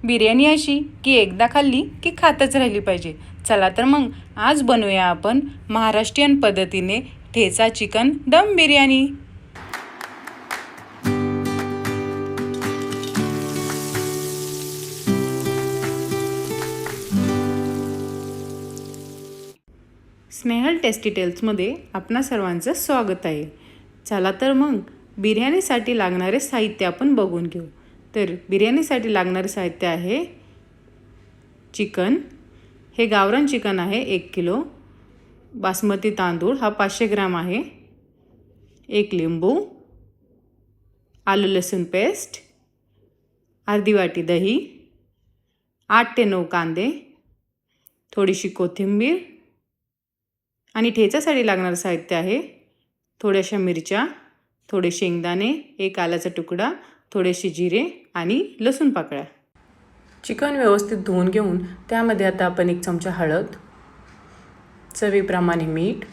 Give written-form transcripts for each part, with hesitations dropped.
बिर्याणी अशी की एकदा खाल्ली की खातच राहिली पाहिजे. चला तर मग आज बनवूया आपण महाराष्ट्रीयन पद्धतीने ठेचा चिकन दम बिर्याणी. स्नेहल टेस्टी टेल्समध्ये आपणा सर्वांचं स्वागत आहे. चला तर मग बिर्याणीसाठी लागणारे साहित्य आपण बघून घेऊ. तर बिर्याणीसाठी लागणारे साहित्य आहे चिकन. हे गावरान चिकन आहे 1 किलो. बासमती तांदूळ हा 500 ग्राम आहे. 1 लिंबू, आलं लसूण पेस्ट, अर्धी वाटी दही, 8 ते 9 कांदे, थोडीशी कोथिंबीर आणि ठेच्यासाठी लागणारं साहित्य आहे थोड्याशा मिरच्या, थोडे शेंगदाणे, 1 आल्याचा तुकडा, थोडेसे जिरे आणि लसूण पाकळ्या. चिकन व्यवस्थित धुवून घेऊन त्यामध्ये आता आपण 1 चमचा हळद, चवीप्रमाणे मीठ,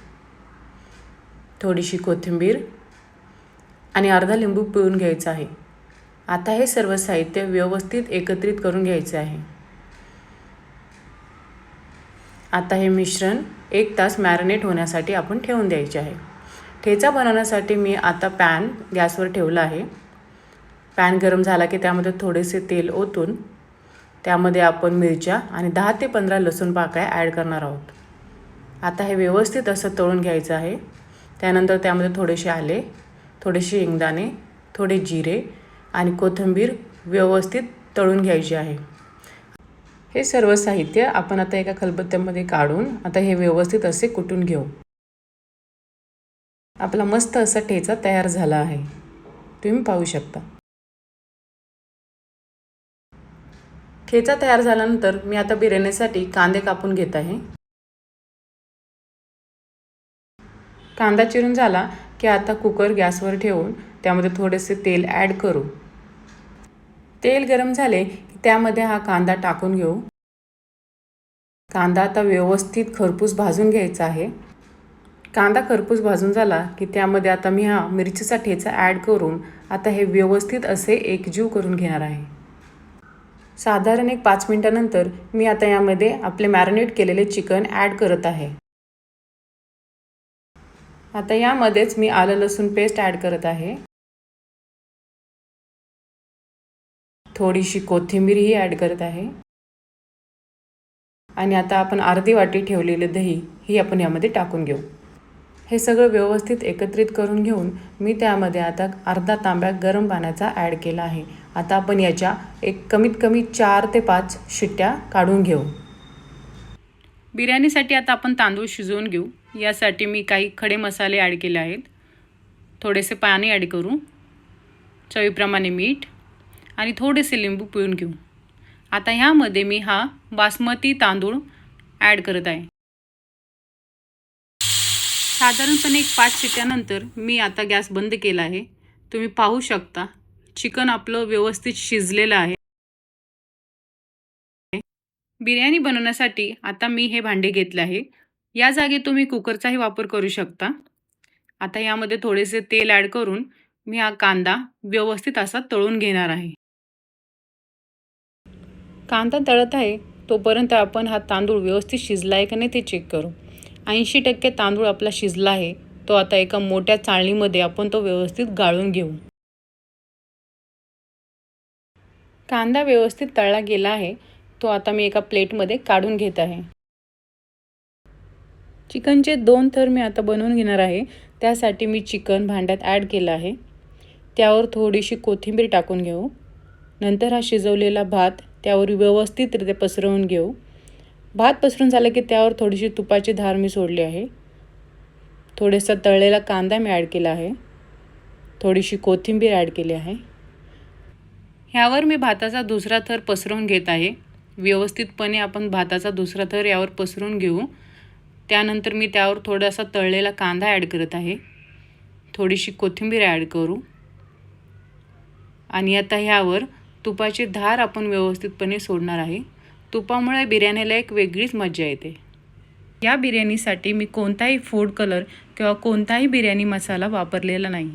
थोडीशी कोथिंबीर आणि अर्धा लिंबू पिळून घ्यायचा आहे. आता हे सर्व साहित्य व्यवस्थित एकत्रित करून घ्यायचे आहे. आता हे मिश्रण 1 तास मॅरिनेट होण्यासाठी आपण ठेवून द्यायचे आहे. ठेचा बनवण्यासाठी मी आता पॅन गॅसवर ठेवला आहे. पॅन गरम झाला की त्यामध्ये थोडेसे तेल ओतून त्यामध्ये आपण मिरच्या आणि 10 ते 15 लसूण पाकळ्या ॲड करणार आहोत. आता हे व्यवस्थित असं तळून घ्यायचं आहे. त्यानंतर त्यामध्ये थोडेसे आले, थोडेसे शेंगदाणे, थोडे जिरे आणि कोथिंबीर व्यवस्थित तळून घ्यायची आहे. हे सर्व साहित्य आपण आता एका खलबत्त्यामध्ये काढून आता हे व्यवस्थित असे कुटून घेऊ. आपला मस्त असा ठेचा तयार झाला आहे, तुम्ही पाहू शकता. ठेचा तयार झाल्यानंतर मी आता बिर्याणीसाठी कांदे कापून घेत आहे. कांदा चिरून झाला की आता कुकर गॅसवर ठेवून त्यामध्ये थोडेसे तेल ॲड करू. तेल गरम झाले की त्यामध्ये हा कांदा टाकून घेऊ. कांदा आता व्यवस्थित खरपूस भाजून घ्यायचा आहे. कांदा खरपूस भाजून झाला की त्यामध्ये आता मी हा मिरचीचा ठेचा ॲड करून आता हे व्यवस्थित असे एकजीव करून घेणार आहे. साधारण 5 मिनिटानंतर मी आता यामध्ये आपले मॅरिनेट केलेले चिकन ॲड करत आहे. आता यामध्येच मी आलं लसूण पेस्ट ॲड करत आहे. थोडीशी कोथिंबीरही ॲड करत आहे. आणि आता आपण अर्धी वाटी ठेवलेले दही ही आपण यामध्ये टाकून घेऊ. हे सगळं व्यवस्थित एकत्रित करून घेऊन मी त्यामध्ये आता अर्धा तांब्या गरम पाण्याचा ॲड केला आहे. आता आपण याच्या कमीत कमी 4 ते 5 शिट्ट्या काढून घेऊ. बिर्याणीसाठी आता आपण तांदूळ शिजवून घेऊ. यासाठी मी काही खडे मसाले ॲड केले आहेत. थोडेसे पाणी ॲड करू, चवीप्रमाणे मीठ आणि थोडेसे लिंबू पिळून घेऊ. आता ह्यामध्ये मी हा बासमती तांदूळ ॲड करत आहे. साधारणपणे 5 शिट्ट्यानंतर मी आता गॅस बंद केला आहे. तुम्ही पाहू शकता चिकन आपलं व्यवस्थित शिजलेलं आहे. बिर्याणी बनवण्यासाठी आता मी हे भांडे घेतले आहे. या जागी तुम्ही कुकरचाही वापर करू शकता. आता यामध्ये थोडेसे तेल ॲड करून मी हा कांदा व्यवस्थित असा तळून घेणार आहे. कांदा तळत आहे तोपर्यंत आपण हा तांदूळ व्यवस्थित शिजला आहे का नाही ते चेक करू. 80% तांदूळ आपला शिजला आहे. तो आता एका मोठ्या चाळणीमध्ये आपण तो व्यवस्थित गाळून घेऊ. कांदा व्यवस्थित तळला गेला आहे. तो आता मी एका प्लेटमध्ये काढून घेत आहे. चिकनचे 2 थर मी आता बनवून घेणार आहे. त्यासाठी मी चिकन भांड्यात ॲड केलं आहे. त्यावर थोडीशी कोथिंबीर टाकून घेऊ. नंतर हा शिजवलेला भात त्यावर व्यवस्थितरित्या पसरवून घेऊ. भात पसरून झाला की त्यावर थोडीशी तुपाची धार मी सोडली आहे. थोडासा तळलेला कांदा मी ॲड केला आहे. थोडीशी कोथिंबीर ॲड केली आहे. ह्यावर मी भाताचा दुसरा थर पसरवून घेत आहे. व्यवस्थितपणे आपण भाताचा दुसरा थर यावर पसरून घेऊ. त्यानंतर मी त्यावर थोडासा तळलेला कांदा ॲड करत आहे. थोडीशी कोथिंबीर ॲड करू आणि आता ह्यावर तुपाची धार आपण व्यवस्थितपणे सोडणार आहे. तुपामुळे बिर्याणीला एक वेगळीच मजा येते. या बिर्याणीसाठी मी कोणताही फूड कलर किंवा कोणताही बिर्याणी मसाला वापरलेला नाही.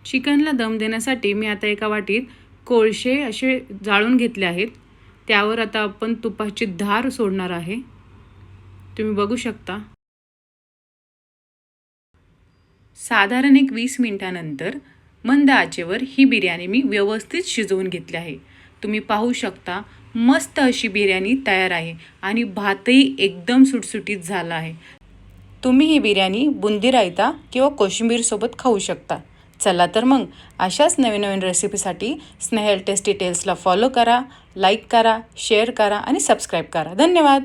चिकनला दम देण्यासाठी मी आता एका वाटीत कोळसे असे जाळून घेतले आहेत. त्यावर आता आपण तुपाची धार सोडणार आहे. तुम्ही बघू शकता. साधारण एक 20 मिनिटानंतर मंद आचेवर ही बिर्याणी मी व्यवस्थित शिजवून घेतली आहे. तुम्ही पाहू शकता मस्त अशी बिर्याणी तयार आहे आणि भातही एकदम सुटसुटीत झाला आहे. तुम्ही ही बिर्याणी बुंदी रायता किंवा कोशिंबीरसोबत खाऊ शकता. चला तर मग अशाच नवीन नवीन रेसिपीसाठी स्नेहल टेस्टी टेल्सला फॉलो करा, लाईक करा, शेअर करा आणि सबस्क्राईब करा. धन्यवाद.